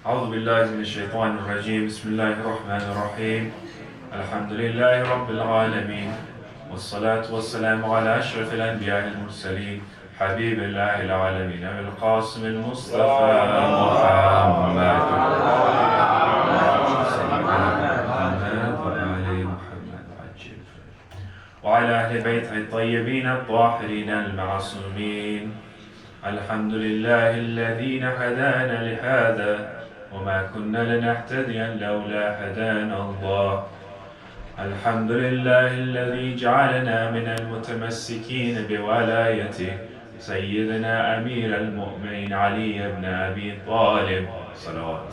أعوذ بالله من الشيطان الرجيم بسم الله الرحمن الرحيم الحمد لله رب العالمين والصلاة والسلام على أشرف الأنبياء المرسلين حبيب الله العالمين القاسم المصطفى محمد وعلى أهل بيته الطيبين الطاهرين المعصومين. الحمد لله الذي هدانا لهذا وما كنا لنهتدي لولا هدانا الله. الحمد لله الذي جعلنا من المتمسكين بولايته سيدنا أمير المؤمنين علي بن أبي طالب صلوات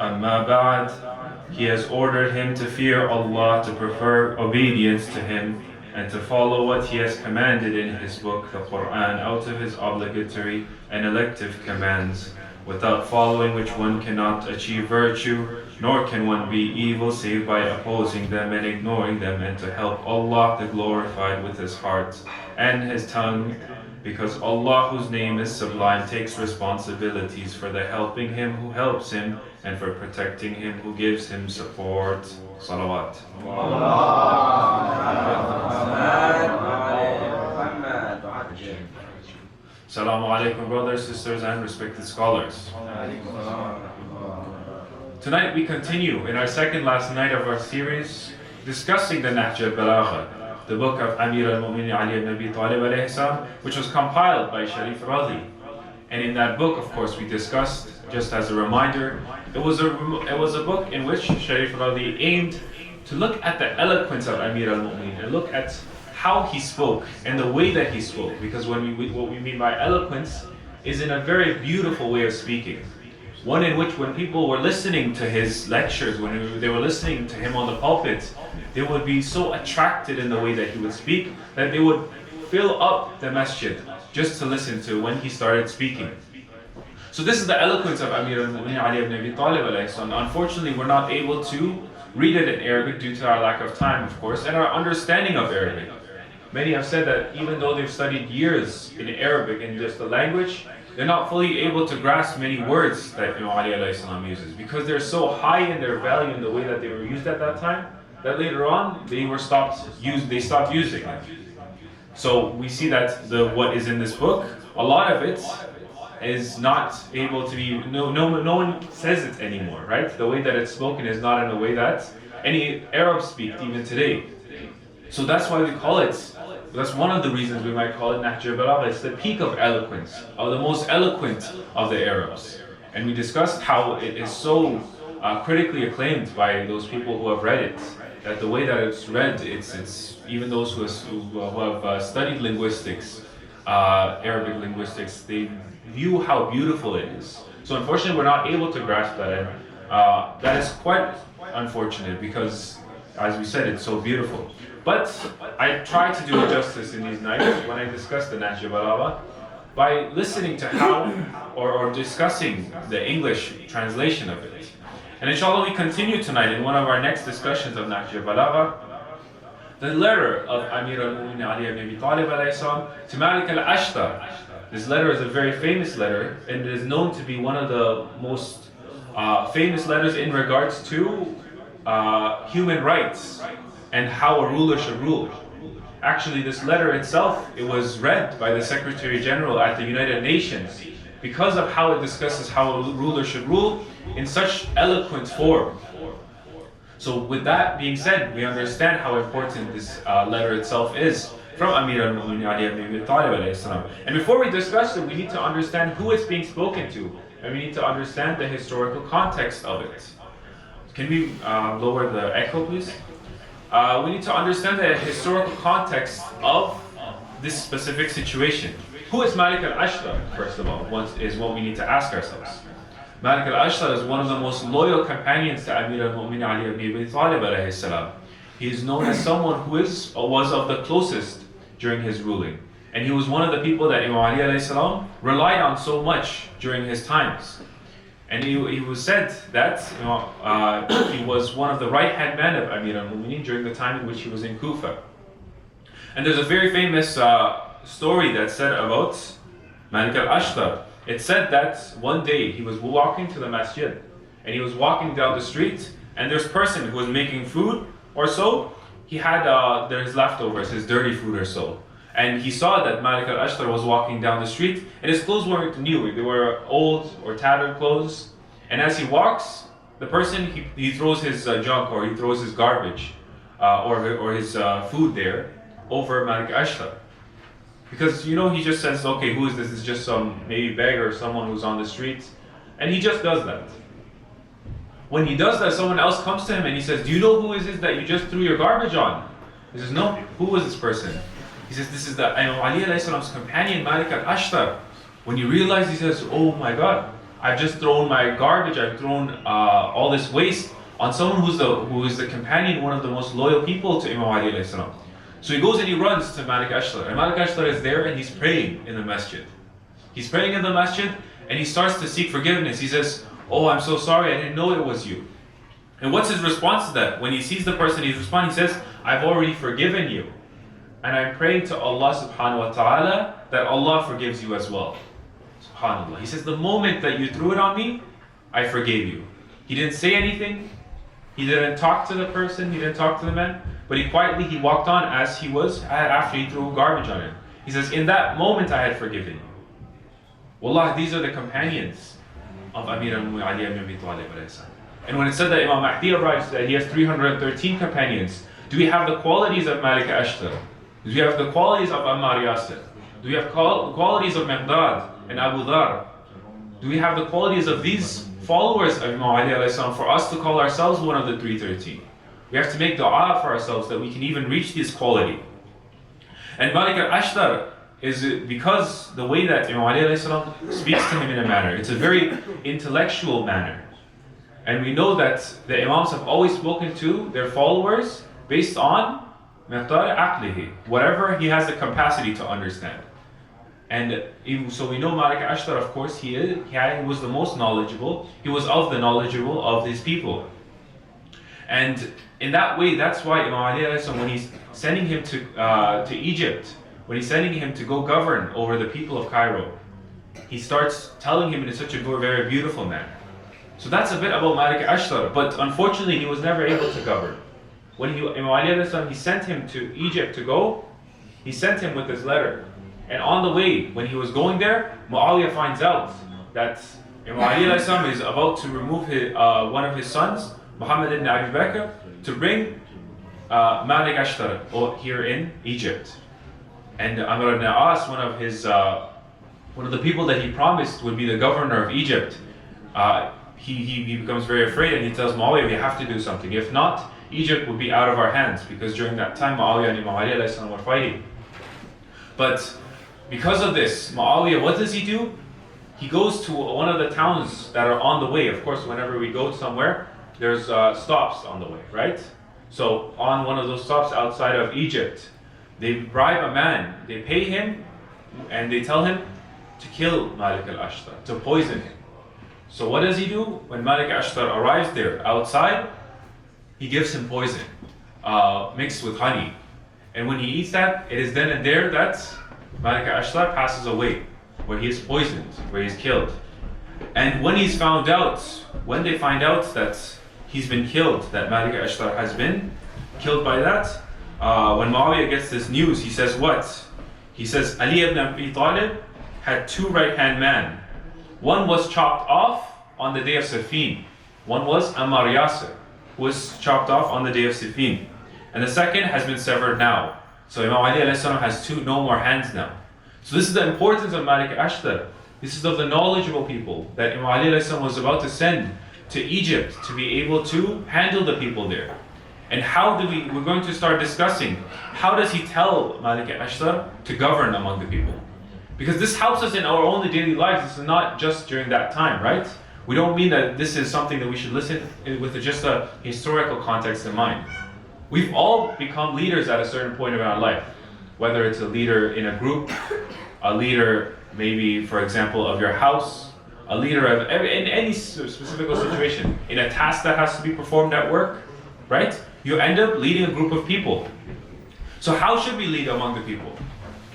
Amma ba'd, he has ordered him to fear Allah, to prefer obedience to him, and to follow what he has commanded in his book, the Quran, out of his obligatory and elective commands, without following which one cannot achieve virtue, nor can one be evil save by opposing them and ignoring them, and to help Allah the glorified with his heart and his tongue, because Allah, whose name is sublime, takes responsibilities for the helping him who helps him and for protecting him who gives him support. Salawat. Assalamu alaikum, brothers, sisters, and respected scholars. Tonight we continue in our second last night of our series discussing the Nahj al-Balagha, the book of Amir al-Mu'minin Ali ibn Abi Talib alayhi salam, which was compiled by Sharif Radhi. And in that book, of course, we discussed, just as a reminder, it was a book in which Sharif Radhi aimed to look at the eloquence of Amir al-Mu'minin and look at how he spoke and the way that he spoke. Because what we mean by eloquence is in a very beautiful way of speaking. One in which when people were listening to his lectures, when they were listening to him on the pulpit, they would be so attracted in the way that he would speak that they would fill up the masjid just to listen to when he started speaking. So this is the eloquence of Amir al-Mu'minin Ali ibn Abi Talib alayhi salam. Unfortunately, we're not able to read it in Arabic due to our lack of time, of course, and our understanding of Arabic. Many have said that even though they've studied years in Arabic and just the language, they're not fully able to grasp many words that Imam Ali alayhi salam uses, because they're so high in their value in the way that they were used at that time that later on they stopped using them. So we see that what is in this book, a lot of it is not able to be, no one says it anymore, right? The way that it's spoken is not in a way that any Arab speak even today. So that's why we call it, that's one of the reasons we might call it Nahj al-Balagha. It's the peak of eloquence, or the most eloquent of the Arabs. And we discussed how it is so critically acclaimed by those people who have read it, that the way that it's read, it's even those who have studied linguistics, Arabic linguistics, they view how beautiful it is. So unfortunately we're not able to grasp that, and that is quite unfortunate, because as we said, it's so beautiful. But I try to do it justice in these nights when I discuss the Nahj al-Balagha by listening to how or discussing the English translation of it. And inshallah we continue tonight in one of our next discussions of Nahj al-Balagha, the letter of Amir al-Mu'minin Ali ibn Abi Talib alayhi salam to Manikar Ashta. This letter is a very famous letter, and it is known to be one of the most famous letters in regards to human rights and how a ruler should rule. Actually, this letter itself, it was read by the Secretary General at the United Nations because of how it discusses how a ruler should rule in such eloquent form. So with that being said, we understand how important this letter itself is from Amir al-Mu'minin Ali ibn Abi Talib alayhi salam. And before we discuss it, we need to understand who it's being spoken to, and we need to understand the historical context of it. Can we lower the echo, please? We need to understand the historical context of this specific situation. Who is Manikar Ashta, first of all, is what we need to ask ourselves. Manikar Ashta is one of the most loyal companions to Amir al-Mu'minin Ali ibn Abi Talib alayhi salam. He is known as someone who was of the closest during his ruling. And he was one of the people that Imam Ali alayhi salam relied on so much during his times. And he was said that he was one of the right-hand men of Amir al-Mu'minin during the time in which he was in Kufa. And there's a very famous story that's said about Manikar Ashta. It said that one day he was walking to the masjid, and he was walking down the street, and there's a person who was making food or so. He had there's leftovers, his dirty food or so. And he saw that Manikar Ashta was walking down the street, and his clothes weren't new, they were old or tattered clothes. And as he walks, the person, he throws his junk, or he throws his garbage or his food there over Manikar Ashta. Because, he just says, okay, who is this? It's just some maybe beggar or someone who's on the street. And he just does that. When he does that, someone else comes to him and he says, do you know who is this that you just threw your garbage on? He says, no, who was this person? He says, this is the Imam Ali alayhi salam's companion, Manikar Ashta. When he realized, he says, oh my God, I've just thrown my garbage, I've thrown all this waste on someone who is the companion, one of the most loyal people to Imam Ali alayhi salam. So he goes and he runs to Manikar Ashta. And Manikar Ashta is there and he's praying in the masjid. He's praying in the masjid and he starts to seek forgiveness. He says, oh, I'm so sorry, I didn't know it was you. And what's his response to that? When he sees the person, he's responding, he says, I've already forgiven you. And I'm praying to Allah subhanahu wa ta'ala that Allah forgives you as well. SubhanAllah. He says, the moment that you threw it on me, I forgave you. He didn't say anything. He didn't talk to the person. He didn't talk to the man. But he walked on as he was after he threw garbage on him. He says, in that moment I had forgiven you. Wallah, these are the companions of Amir al-Mu'minin Ali ibn Abi Talib alayhi salam. And when it said that Imam Mahdi arrives, that he has 313 companions, do we have the qualities of Manikar Ashta? Do we have the qualities of Amar Yassat? Do we have qualities of Miqdad and Abu Dhar? Do we have the qualities of these followers of Imam Ali alayhi salam for us to call ourselves one of the 313? We have to make dua for ourselves that we can even reach this quality. And Manikar Ashta is because the way that Imam Ali alayhi salam speaks to him in a manner, it's a very intellectual manner. And we know that the Imams have always spoken to their followers based on miqdar aqlihi, whatever he has the capacity to understand. And so we know Manikar Ashta, of course, he was the most knowledgeable. He was of the knowledgeable of his people. And in that way, that's why Imam Ali alayhi salam, when he's sending him to Egypt, when he's sending him to go govern over the people of Cairo, he starts telling him in such a very beautiful manner. So that's a bit about Manikar Ashta, but unfortunately he was never able to govern. When Imam Ali alayhi salam, he sent him to Egypt to go, he sent him with this letter. And on the way, when he was going there, Muawiyah finds out that Imam Ali alayhi salam is about to remove one of his sons, Muhammad ibn Abi Bakr, to bring Manikar Ashta here in Egypt. And Amr ibn As, one of the people that he promised would be the governor of Egypt, he becomes very afraid and he tells Muawiyah, we have to do something. If not, Egypt would be out of our hands, because during that time Muawiyah and Imam Ali alayhi salam were fighting. But because of this, Muawiyah, what does he do? He goes to one of the towns that are on the way. Of course, whenever we go somewhere, there's stops on the way, right? So on one of those stops outside of Egypt, they bribe a man, they pay him, and they tell him to kill Manikar Ashta, to poison him. So what does he do? When Manikar Ashta arrives there outside, he gives him poison, mixed with honey. And when he eats that, it is then and there that Manikar Ashta passes away, where he is poisoned, where he's killed. And when they find out that he's been killed, that Manikar Ashta has been killed by that, when Muawiyah gets this news, he says what? He says, Ali ibn Abi Talib had two right-hand men. One was chopped off on the day of Siffin. One was Amar Yassat, who was chopped off on the day of Siffin. And the second has been severed now. So Imam Ali alayhi salam has no more hands now. So this is the importance of Manikar Ashta. This is of the knowledgeable people that Imam Ali alayhi salam was about to send to Egypt to be able to handle the people there. And we're going to start discussing, how does he tell Manikar Ashta to govern among the people? Because this helps us in our own daily lives. This is not just during that time, right? We don't mean that this is something that we should listen with just a historical context in mind. We've all become leaders at a certain point in our life, whether it's a leader in a group, a leader maybe, for example, of your house, a leader in any specific situation, in a task that has to be performed at work, right? You end up leading a group of people. So how should we lead among the people?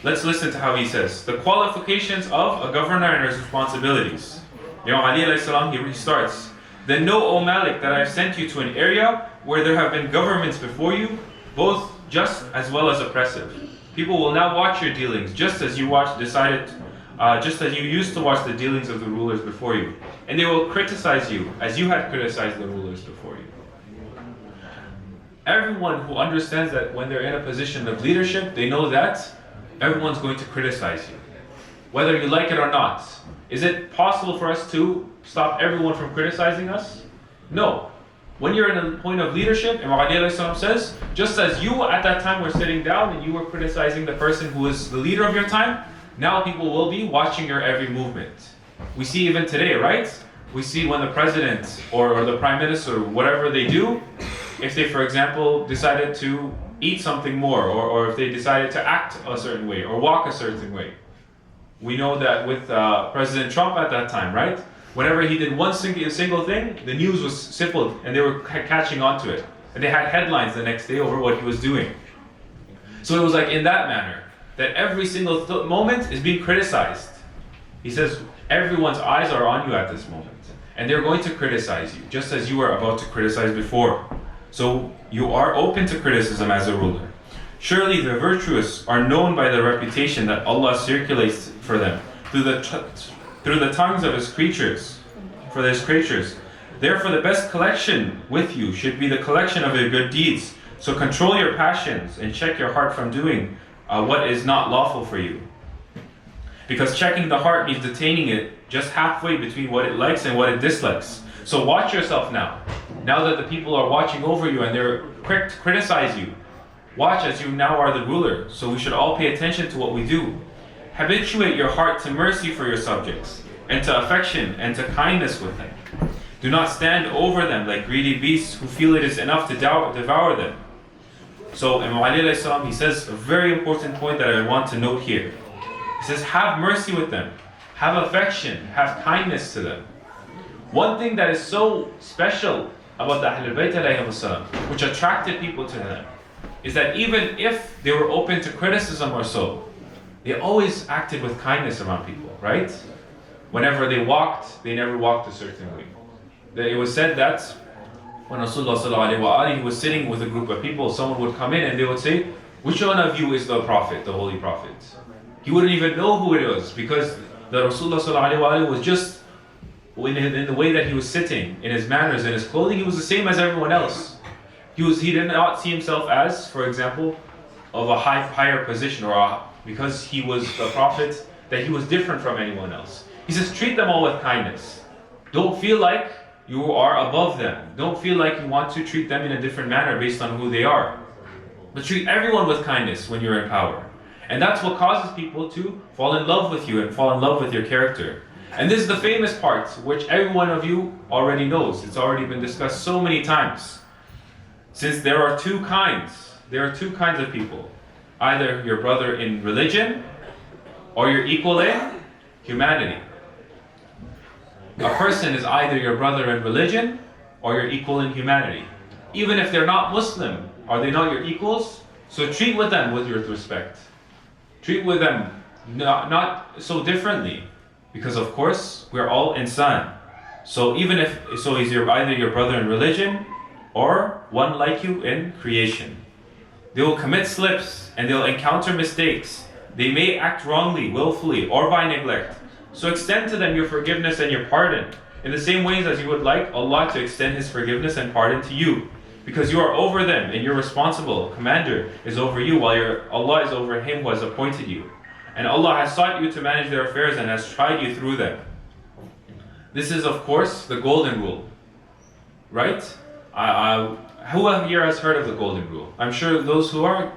Let's listen to how he says. The qualifications of a governor and his responsibilities. Imam Ali alayhi salam, he starts. Then know, O Malik, that I have sent you to an area where there have been governments before you, both just as well as oppressive. People will now watch your dealings, just as you used to watch the dealings of the rulers before you. And they will criticize you as you had criticized the rulers before you. Everyone who understands that when they're in a position of leadership, they know that everyone's going to criticize you, whether you like it or not. Is it possible for us to stop everyone from criticizing us? No. When you're in a point of leadership, Imam Ali alayhi salam says, just as you at that time were sitting down and you were criticizing the person who was the leader of your time, now people will be watching your every movement. We see even today, right? We see when the president or the prime minister, whatever they do, if they, for example, decided to eat something more, or if they decided to act a certain way or walk a certain way. We know that with President Trump at that time, right? Whenever he did one single thing, the news was simple and they were catching on to it. And they had headlines the next day over what he was doing. So it was like in that manner, that every single moment is being criticized. He says, everyone's eyes are on you at this moment. And they're going to criticize you, just as you were about to criticize before. So you are open to criticism as a ruler. Surely the virtuous are known by the reputation that Allah circulates for them through the tongues of His creatures, for His creatures. Therefore the best collection with you should be the collection of your good deeds. So control your passions and check your heart from doing what is not lawful for you. Because checking the heart means detaining it just halfway between what it likes and what it dislikes. So watch yourself now. Now that the people are watching over you and they're quick to criticize you, watch as you now are the ruler. So we should all pay attention to what we do. Habituate your heart to mercy for your subjects, and to affection and to kindness with them. Do not stand over them like greedy beasts who feel it is enough to devour them. So Imam Ali alayhi salam, he says a very important point that I want to note here. He says, have mercy with them, have affection, have kindness to them. One thing that is so special about the Ahlul Bayt alayhim salam, which attracted people to them, is that even if they were open to criticism or so, they always acted with kindness around people, right? Whenever they walked, they never walked a certain way. It was said that when Rasulullah sallallahu alaihi wasallam was sitting with a group of people, someone would come in and they would say, which one of you is the Prophet, the Holy Prophet? He wouldn't even know who it was, because the Rasulullah sallallahu alaihi wasallam was just, in the way that he was sitting, in his manners, in his clothing, he was the same as everyone else. He did not see himself as, for example, of a higher position, because he was the Prophet, that he was different from anyone else. He says, treat them all with kindness. Don't feel like you are above them. Don't feel like you want to treat them in a different manner based on who they are. But treat everyone with kindness when you're in power. And that's what causes people to fall in love with you and fall in love with your character. And this is the famous part, which every one of you already knows. It's already been discussed so many times. Since there are two kinds of people. Either your brother in religion, or your equal in humanity. A person is either your brother in religion, or your equal in humanity. Even if they're not Muslim, are they not your equals? So treat with them with your respect. Treat with them not so differently. Because of course, we're all insan. So he's either your brother in religion, or one like you in creation. They will commit slips and they'll encounter mistakes. They may act wrongly, willfully, or by neglect. So extend to them your forgiveness and your pardon, in the same ways as you would like Allah to extend His forgiveness and pardon to you. Because you are over them and your responsible commander is over you, while Allah is over him who has appointed you. And Allah has sought you to manage their affairs and has tried you through them. This is, of course, the golden rule. Right? Who here has heard of the golden rule? I'm sure those who are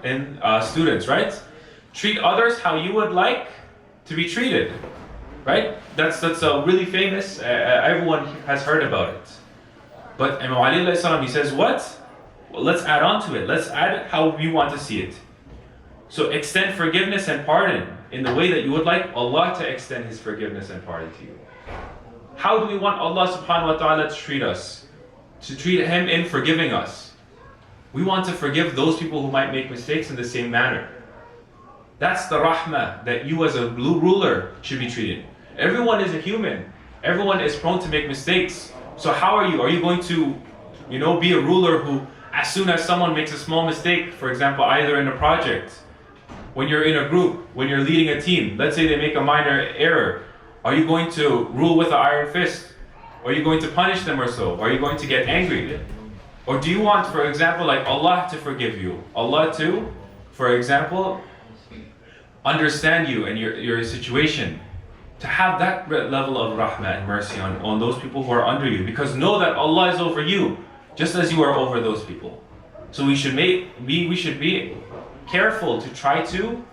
students, right? Treat others how you would like to be treated. Right? That's a really famous, everyone has heard about it. But Imam Ali alayhi salam, he says, what? Well, let's add on to it. Let's add how we want to see it. So extend forgiveness and pardon in the way that you would like Allah to extend His forgiveness and pardon to you. How do we want Allah subhanahu wa ta'ala to treat us? To treat Him in forgiving us. We want to forgive those people who might make mistakes in the same manner. That's the rahmah that you as a ruler should be treated. Everyone is a human. Everyone is prone to make mistakes. So how are you? Are you going to, be a ruler who, as soon as someone makes a small mistake, for example, either in a project, when you're in a group, when you're leading a team, let's say they make a minor error, are you going to rule with an iron fist? Are you going to punish them or so? Are you going to get angry? Or do you want, for example, like Allah to forgive you? Allah to, for example, understand you and your situation. To have that level of rahmah and mercy on those people who are under you. Because know that Allah is over you, just as you are over those people. So we should be careful to try to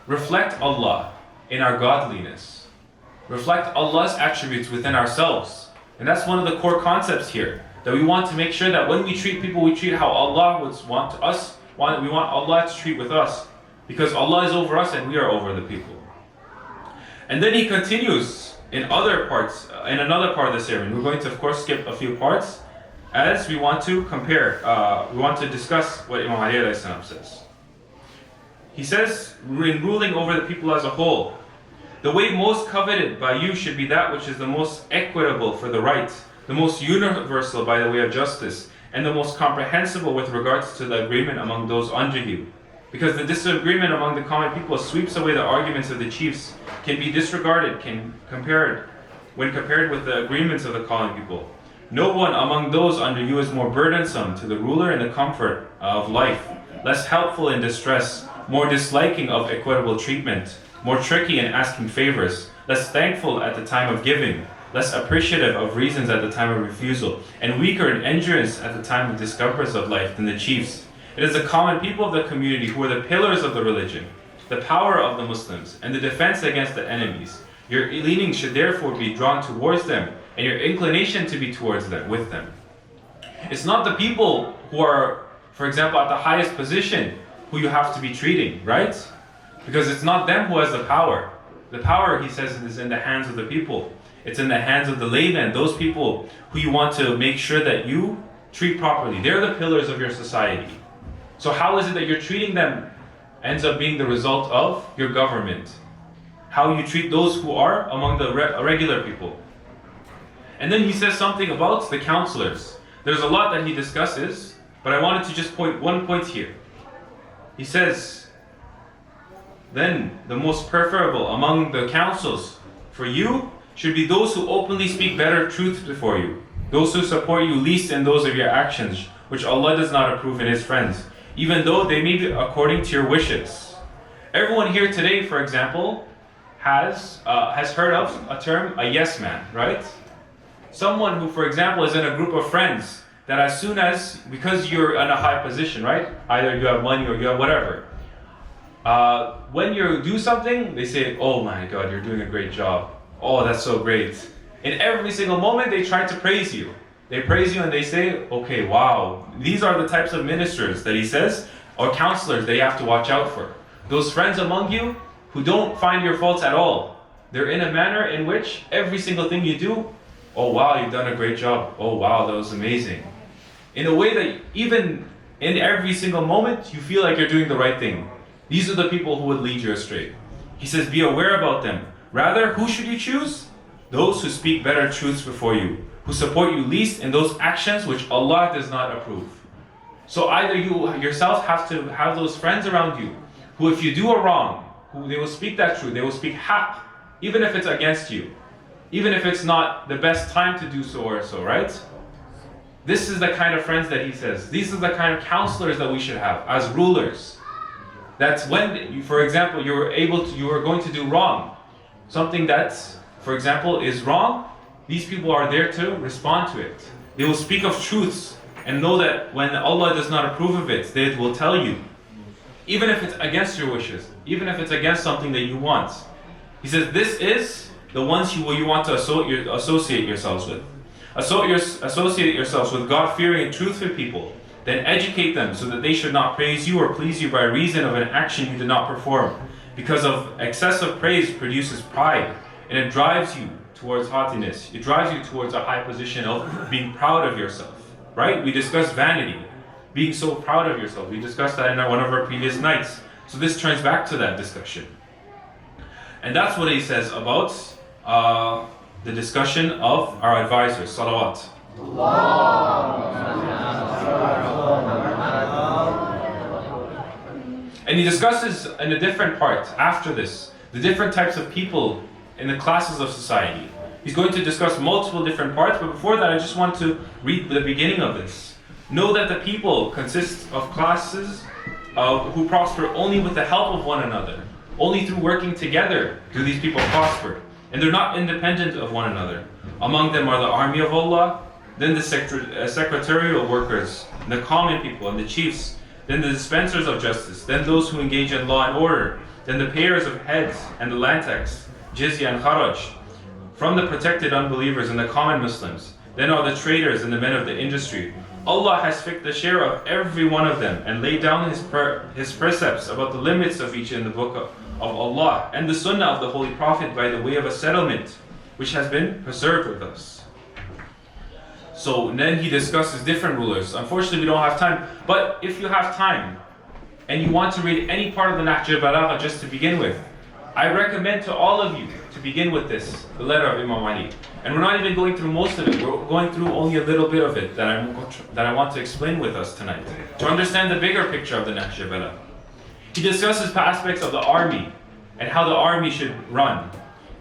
reflect Allah in our godliness. Reflect Allah's attributes within ourselves. And that's one of the core concepts here. That we want to make sure that when we treat people, we treat how Allah would want us. We want Allah to treat with us. Because Allah is over us and we are over the people. And then he continues in another part of the sermon. We're going to, of course, skip a few parts as we want to compare, we want to discuss what Imam Ali says. He says, in ruling over the people as a whole, the way most coveted by you should be that which is the most equitable for the right, the most universal by the way of justice, and the most comprehensible with regards to the agreement among those under you. Because the disagreement among the common people sweeps away the arguments of the chiefs, can be disregarded, when compared with the agreements of the common people. No one among those under you is more burdensome to the ruler in the comfort of life, less helpful in distress, more disliking of equitable treatment, more tricky in asking favors, less thankful at the time of giving, less appreciative of reasons at the time of refusal, and weaker in endurance at the time of discomforts of life than the chiefs. It is the common people of the community who are the pillars of the religion, the power of the Muslims, and the defense against the enemies. Your leaning should therefore be drawn towards them, and your inclination to be towards them, with them. It's not the people who are, for example, at the highest position who you have to be treating, right? Because it's not them who has the power. The power, he says, is in the hands of the people. It's in the hands of the laymen, those people who you want to make sure that you treat properly. They're the pillars of your society. So how is it that you're treating them ends up being the result of your government? How you treat those who are among the regular people. And then he says something about the counselors. There's a lot that he discusses, but I wanted to just point one point here. He says, then the most preferable among the counsels for you should be those who openly speak better truth before you, those who support you least in those of your actions, which Allah does not approve in His friends, even though they may be according to your wishes. Everyone here today, for example, has heard of a term, a yes man, right? Someone who, for example, is in a group of friends that as soon as, because you're in a high position, right? Either you have money or you have whatever. When you do something, they say, oh my God, you're doing a great job. Oh, that's so great. In every single moment, they try to praise you. They praise you and they say, okay, wow. These are the types of ministers that he says, or counselors that you have to watch out for. Those friends among you who don't find your faults at all. They're in a manner in which every single thing you do, oh wow, you've done a great job. Oh wow, that was amazing. In a way that even in every single moment, you feel like you're doing the right thing. These are the people who would lead you astray. He says, be aware about them. Rather, who should you choose? Those who speak better truths before you, who support you least in those actions which Allah does not approve. So either you yourself have to have those friends around you, who if you do a wrong, who they will speak that truth, they will speak haqq, even if it's against you, even if it's not the best time to do so or so, right? This is the kind of friends that he says. These are the kind of counselors that we should have as rulers. That's when, you, for example, you are going to do wrong. Something that, for example, is wrong, these people are there to respond to it. They will speak of truths and know that when Allah does not approve of it, they will tell you. Even if it's against your wishes, even if it's against something that you want. He says, this is the ones you want to associate yourselves with. Associate yourselves with God-fearing and truthful people. Then educate them so that they should not praise you or please you by reason of an action you did not perform. Because of excessive praise produces pride, and it drives you towards haughtiness. It drives you towards a high position of being proud of yourself. Right? We discussed vanity, being so proud of yourself. We discussed that in one of our previous nights. So this turns back to that discussion. And that's what he says about the discussion of our advisors, salawat. And he discusses in a different part after this, the different types of people in the classes of society. He's going to discuss multiple different parts, but before that I just want to read the beginning of this. Know that the people consist of classes who prosper only with the help of one another. Only through working together do these people prosper. And they're not independent of one another. Among them are the army of Allah, then the secretarial workers, the common people and the chiefs, then the dispensers of justice, then those who engage in law and order, then the payers of heads and the land tax, jizya and kharaj, from the protected unbelievers and the common Muslims. Then are the traders and the men of the industry. Allah has fixed the share of every one of them and laid down his precepts about the limits of each in the book of Allah and the sunnah of the Holy Prophet by the way of a settlement which has been preserved with us. So then he discusses different rulers. Unfortunately we don't have time, but if you have time and you want to read any part of the Nahj al-Balagha just to begin with, I recommend to all of you to begin with this, the letter of Imam Ali. And we're not even going through most of it, we're going through only a little bit of it that I want to explain with us tonight, to understand the bigger picture of the Nahj al-Balagha. He discusses aspects of the army and how the army should run.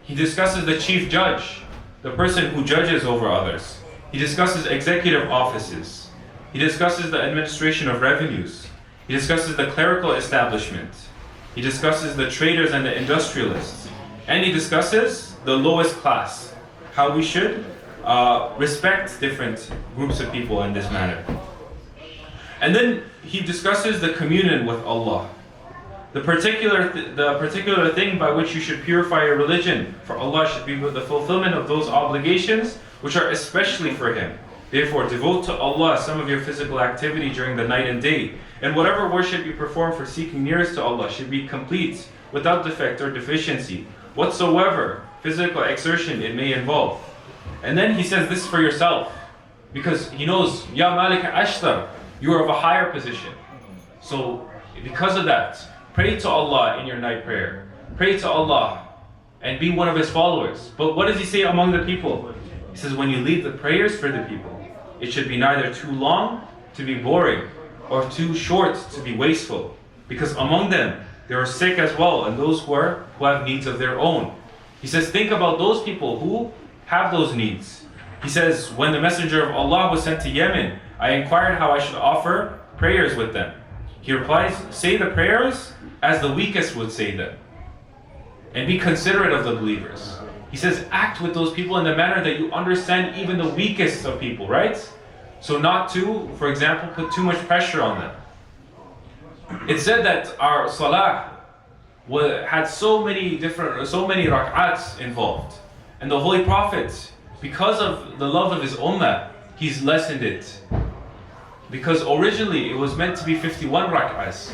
He discusses the chief judge, the person who judges over others. He discusses executive offices. He discusses the administration of revenues. He discusses the clerical establishment. He discusses the traders and the industrialists. And he discusses the lowest class, how we should respect different groups of people in this manner. And then he discusses the communion with Allah. The particular thing by which you should purify your religion for Allah should be with the fulfillment of those obligations which are especially for Him. Therefore, devote to Allah some of your physical activity during the night and day. And whatever worship you perform for seeking nearest to Allah should be complete, without defect or deficiency, whatsoever physical exertion it may involve. And then he says this for yourself, because he knows, Ya Manikar Ashta, you are of a higher position. So, because of that, pray to Allah in your night prayer. Pray to Allah and be one of His followers. But what does he say among the people? He says, when you lead the prayers for the people, it should be neither too long to be boring or too short to be wasteful. Because among them, there are sick as well, and those who have needs of their own. He says, think about those people who have those needs. He says, when the Messenger of Allah was sent to Yemen, I inquired how I should offer prayers with them. He replies, say the prayers as the weakest would say them, and be considerate of the believers. He says, act with those people in the manner that you understand even the weakest of people, right? So not to, for example, put too much pressure on them. It's said that our salah had so many rak'ats involved. And the Holy Prophet, because of the love of his ummah, he's lessened it. Because originally it was meant to be 51 rak'ahs.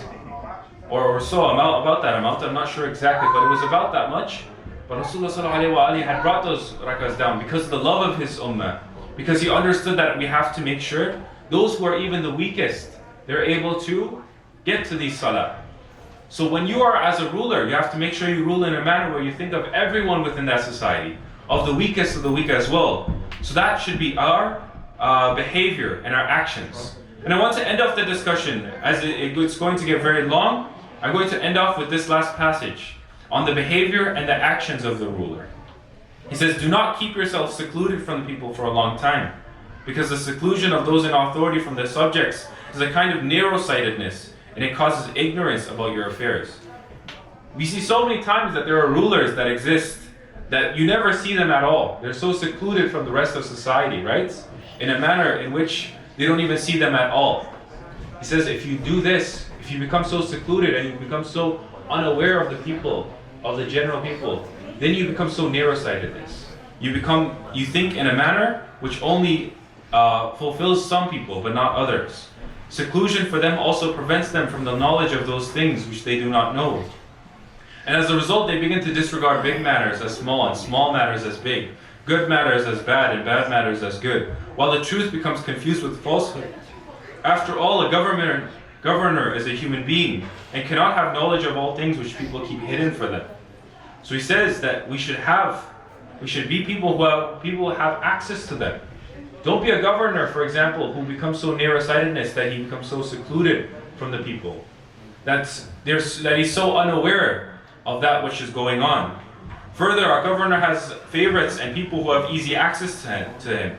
Or so, about that amount, I'm not sure exactly, but it was about that much. But Rasulullah had brought those rak'ahs down because of the love of his ummah. Because he understood that we have to make sure those who are even the weakest, they're able to get to these salah. So when you are as a ruler, you have to make sure you rule in a manner where you think of everyone within that society, of the weakest of the weak as well. So that should be our behavior and our actions. And I want to end off the discussion, as it's going to get very long. I'm going to end off with this last passage on the behavior and the actions of the ruler. He says, do not keep yourself secluded from the people for a long time, because the seclusion of those in authority from their subjects is a kind of narrow-sightedness, and it causes ignorance about your affairs. We see so many times that there are rulers that exist that you never see them at all. They're so secluded from the rest of society, right? In a manner in which they don't even see them at all. He says, if you do this, if you become so secluded and you become so unaware of the people, of the general people, then you become so narrow-sightedness. You think in a manner which only fulfills some people, but not others. Seclusion for them also prevents them from the knowledge of those things which they do not know. And as a result, they begin to disregard big matters as small and small matters as big, good matters as bad and bad matters as good, while the truth becomes confused with falsehood. After all, a government governor is a human being and cannot have knowledge of all things which people keep hidden for them. So he says that we should be people who have access to them. Don't be a governor, for example, who becomes so nearsightedness that he becomes so secluded from the people. That he's so unaware of that which is going on. Further, our governor has favorites and people who have easy access to him.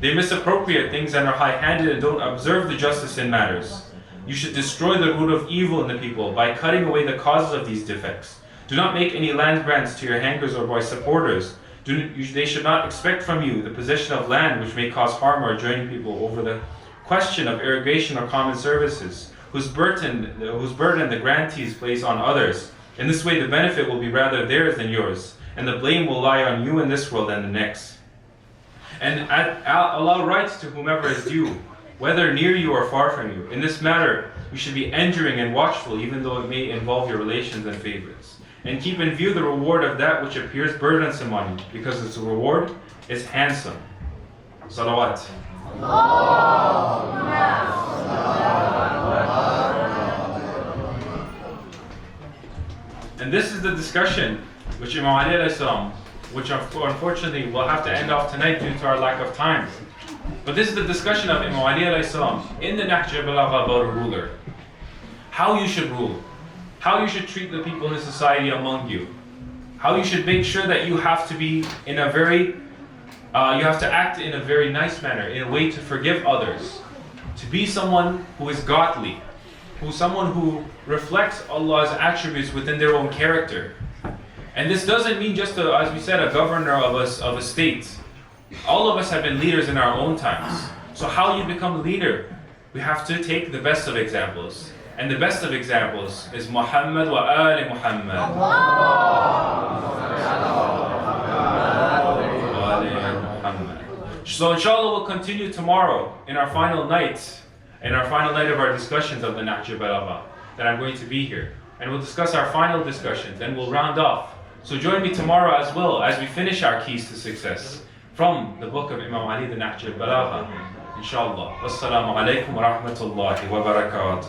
They misappropriate things and are high-handed and don't observe the justice in matters. You should destroy the root of evil in the people by cutting away the causes of these defects. Do not make any land grants to your hangers or by supporters. They should not expect from you the possession of land which may cause harm or joining people over the question of irrigation or common services, whose burden the grantees place on others. In this way the benefit will be rather theirs than yours, and the blame will lie on you in this world and the next. And allow rights to whomever is due, whether near you or far from you. In this matter, you should be enduring and watchful, even though it may involve your relations and favorites. And keep in view the reward of that which appears burdensome on you, because its reward is handsome. Salawat. And this is the discussion which Imam Ali alayhi salam, which unfortunately we'll have to end off tonight due to our lack of time. But this is the discussion of Imam Ali alayhi salam in the Nahj al-Balagha about a ruler. How you should rule. How you should treat the people in society among you. How you should make sure that you have to be in a very, you have to act in a very nice manner, in a way to forgive others. To be someone who is godly. Someone who reflects Allah's attributes within their own character. And this doesn't mean just, as we said, a governor of a state. All of us have been leaders in our own times. So how you become a leader? We have to take the best of examples. And the best of examples is Muhammad wa Ali Muhammad. So inshallah we'll continue tomorrow in our final night of our discussions of the Nahj al-Balagha, that I'm going to be here. And we'll discuss our final discussions and we'll round off. So join me tomorrow as well as we finish our keys to success from the book of Imam Ali, the Nahj al-Balagha. Inshallah. Wassalamu alaikum wa rahmatullahi wa barakatuh.